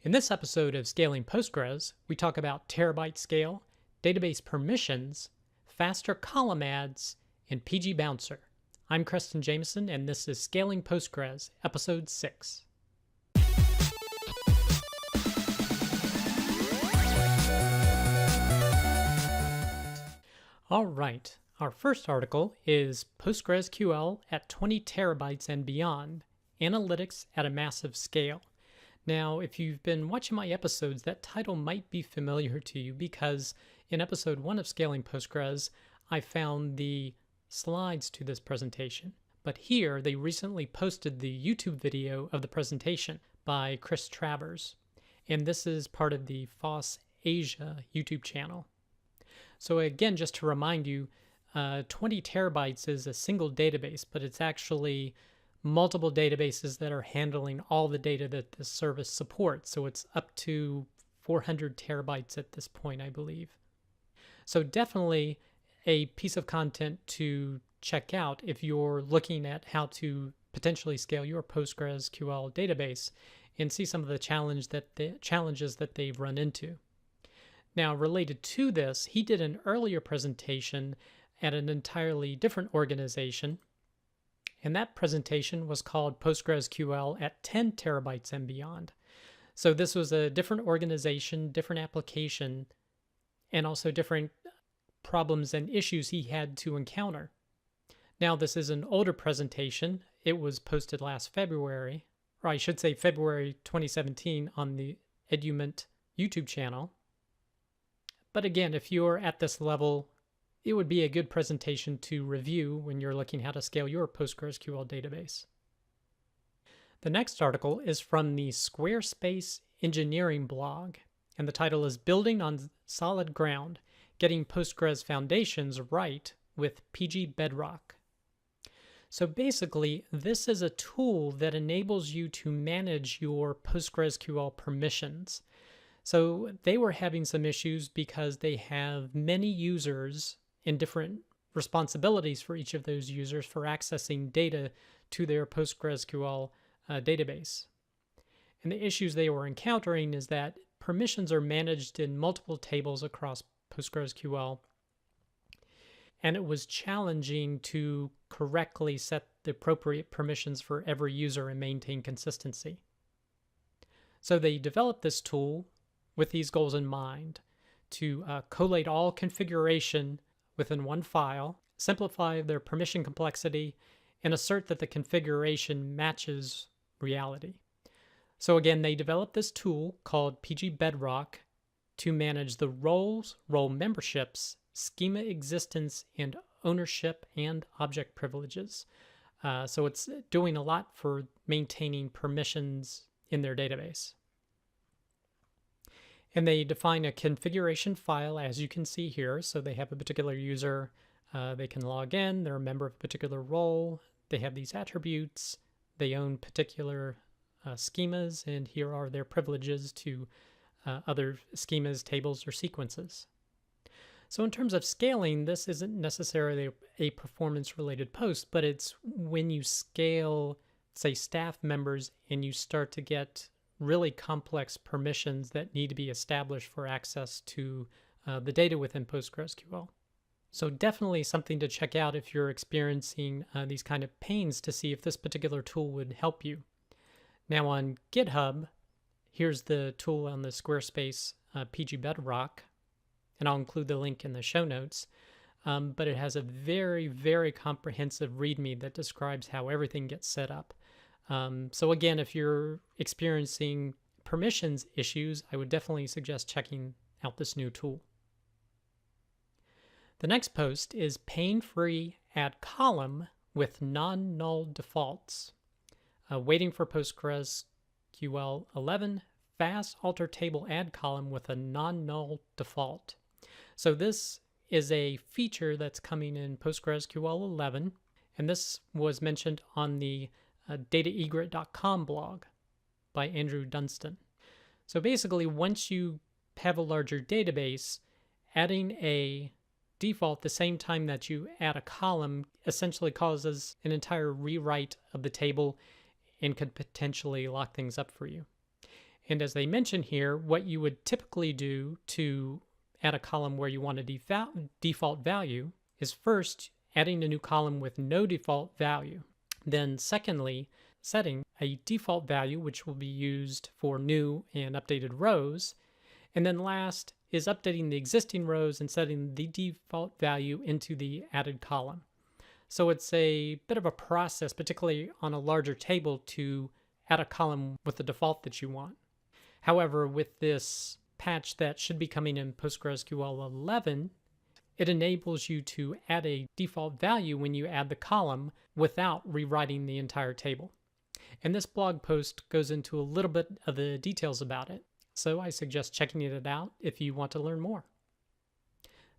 In this episode of Scaling Postgres, we talk about terabyte scale, database permissions, faster column adds, and pgBouncer. I'm Preston Jameson, and this is Scaling Postgres, Episode 6. All right, our first article is PostgreSQL at 20 terabytes and beyond, analytics at a massive scale. Now, if you've been watching my episodes, that title might be familiar to you because in episode 1 of Scaling Postgres, I found the slides to this presentation. But here, they recently posted the YouTube video of the presentation by Chris Travers. And this is part of the FOSS Asia YouTube channel. So again, just to remind you, 20 terabytes is a single database, but it's actually multiple databases that are handling all the data that the service supports. So it's up to 400 terabytes at this point, I believe. So definitely a piece of content to check out if you're looking at how to potentially scale your PostgreSQL database and see some of the challenges that they've run into. Now, related to this, he did an earlier presentation at an entirely different organization, and that presentation was called PostgreSQL at 10 terabytes and beyond. So this was a different organization, different application, and also different problems and issues he had to encounter. Now, this is an older presentation. It was posted last February, or I should say February 2017 on the Edument YouTube channel. But again, if you're at this level, it would be a good presentation to review when you're looking how to scale your PostgreSQL database. The next article is from the Squarespace Engineering blog, and the title is Building on Solid Ground, Getting Postgres Foundations Right with pgbedrock. So basically, this is a tool that enables you to manage your PostgreSQL permissions. So they were having some issues because they have many users and different responsibilities for each of those users for accessing data to their PostgreSQL database. And the issues they were encountering is that permissions are managed in multiple tables across PostgreSQL, and it was challenging to correctly set the appropriate permissions for every user and maintain consistency. So they developed this tool with these goals in mind to collate all configuration within one file, simplify their permission complexity, and assert that the configuration matches reality. So again, they developed this tool called pgbedrock to manage the roles, role memberships, schema existence, and ownership and object privileges. So it's doing a lot for maintaining permissions in their database. And they define a configuration file, as you can see here. So they have a particular user, they can log in, they're a member of a particular role, they have these attributes, they own particular schemas, and here are their privileges to other schemas, tables, or sequences. So in terms of scaling, this isn't necessarily a performance-related post, but it's when you scale, say, staff members and you start to get really complex permissions that need to be established for access to the data within PostgreSQL. So definitely something to check out if you're experiencing these kind of pains to see if this particular tool would help you. Now on GitHub, here's the tool on the Squarespace pgbedrock, and I'll include the link in the show notes. But it has a very, very comprehensive README that describes how everything gets set up. So again, if you're experiencing permissions issues, I would definitely suggest checking out this new tool. The next post is pain-free add column with non-NULL defaults. Waiting for PostgreSQL 11, fast alter table add column with a non-NULL default. So this is a feature that's coming in PostgreSQL 11, and this was mentioned on the dataegret.com blog by Andrew Dunstan. So basically, once you have a larger database, adding a default the same time that you add a column essentially causes an entire rewrite of the table and could potentially lock things up for you. And as they mention here, what you would typically do to add a column where you want a default value is first adding a new column with no default value. Then secondly, setting a default value which will be used for new and updated rows. And then last is updating the existing rows and setting the default value into the added column. So it's a bit of a process, particularly on a larger table, to add a column with the default that you want. However, with this patch that should be coming in PostgreSQL 11, it enables you to add a default value when you add the column without rewriting the entire table. And this blog post goes into a little bit of the details about it, so I suggest checking it out if you want to learn more.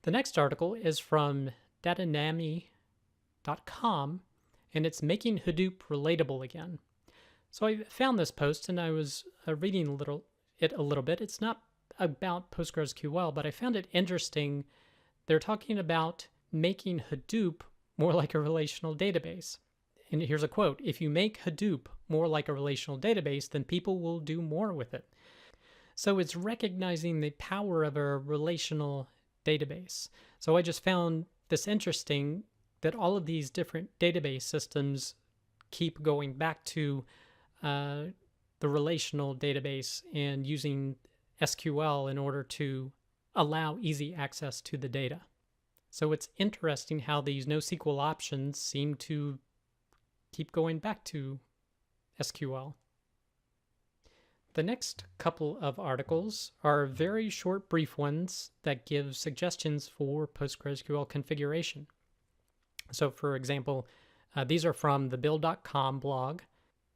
The next article is from datanami.com, and it's making Hadoop relatable again. So I found this post and I was reading it a little bit. It's not about PostgreSQL, but I found it interesting. They're talking about making Hadoop more like a relational database. And here's a quote: "If you make Hadoop more like a relational database, then people will do more with it." So it's recognizing the power of a relational database. So I just found this interesting that all of these different database systems keep going back to the relational database and using SQL in order to allow easy access to the data. So it's interesting how these NoSQL options seem to keep going back to SQL. The next couple of articles are very short, brief ones that give suggestions for PostgreSQL configuration. So for example, these are from the build.com blog.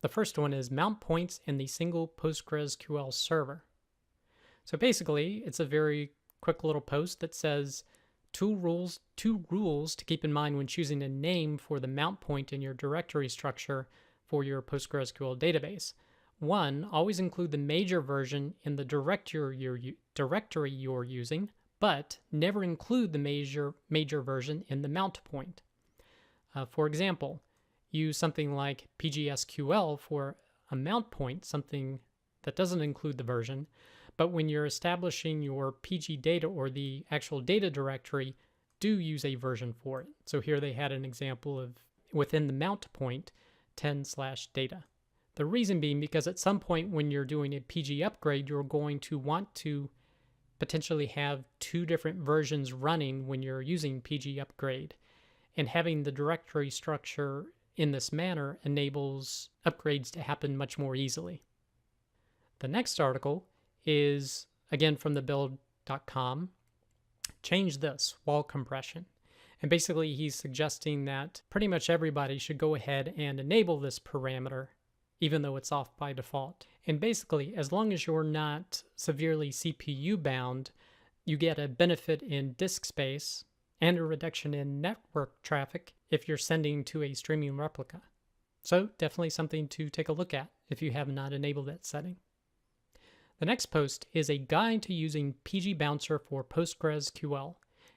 The first one is Mountpoints in the single PostgreSQL server. So basically, it's a very quick little post that says two rules to keep in mind when choosing a name for the mount point in your directory structure for your PostgreSQL database. 1, always include the major version in the directory you're using, but never include the major version in the mount point. For example, use something like pgsql for a mount point, something that doesn't include the version, but when you're establishing your PG data or the actual data directory, do use a version for it. So here they had an example of within the mount point 10/data. The reason being because at some point when you're doing a PG upgrade, you're going to want to potentially have 2 different versions running when you're using PG upgrade. And having the directory structure in this manner enables upgrades to happen much more easily. The next article is, again from the build.com, change this, WAL compression. And basically he's suggesting that pretty much everybody should go ahead and enable this parameter, even though it's off by default. And basically, as long as you're not severely CPU bound, you get a benefit in disk space and a reduction in network traffic if you're sending to a streaming replica. So definitely something to take a look at if you have not enabled that setting. The next post is a guide to using pgBouncer for PostgreSQL,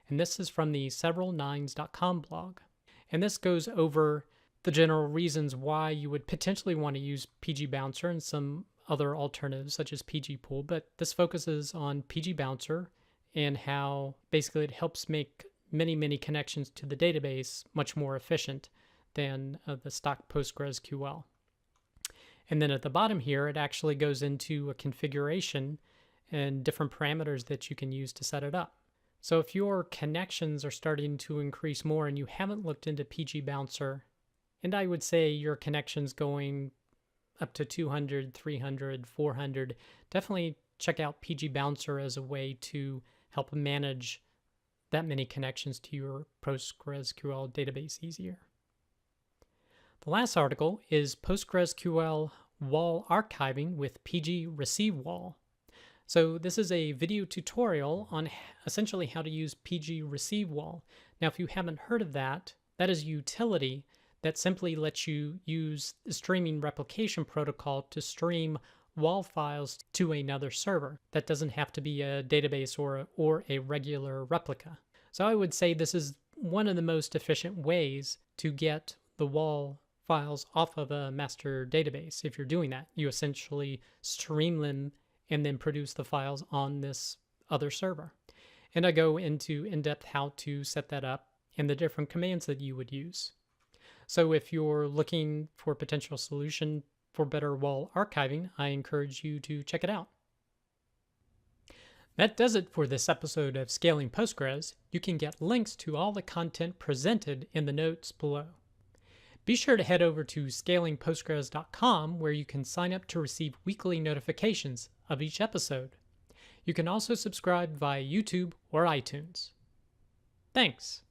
and this is from the severalnines.com blog. And this goes over the general reasons why you would potentially want to use pgBouncer and some other alternatives such as pgpool, but this focuses on pgBouncer and how basically it helps make many connections to the database much more efficient than the stock PostgreSQL. And then at the bottom here, it actually goes into a configuration and different parameters that you can use to set it up. So if your connections are starting to increase more and you haven't looked into pgBouncer, and I would say your connections going up to 200, 300, 400, definitely check out pgBouncer as a way to help manage that many connections to your PostgreSQL database easier. The last article is PostgreSQL WAL Archiving with pgReceiveWAL. So this is a video tutorial on essentially how to use pgReceiveWAL. Now, if you haven't heard of that, that is a utility that simply lets you use the streaming replication protocol to stream WAL files to another server. That doesn't have to be a database or a regular replica. So I would say this is one of the most efficient ways to get the WAL files off of a master database. If you're doing that, you essentially stream them and then produce the files on this other server. And I go into in-depth how to set that up and the different commands that you would use. So if you're looking for a potential solution for better WAL archiving, I encourage you to check it out. That does it for this episode of Scaling Postgres. You can get links to all the content presented in the notes below. Be sure to head over to scalingpostgres.com where you can sign up to receive weekly notifications of each episode. You can also subscribe via YouTube or iTunes. Thanks.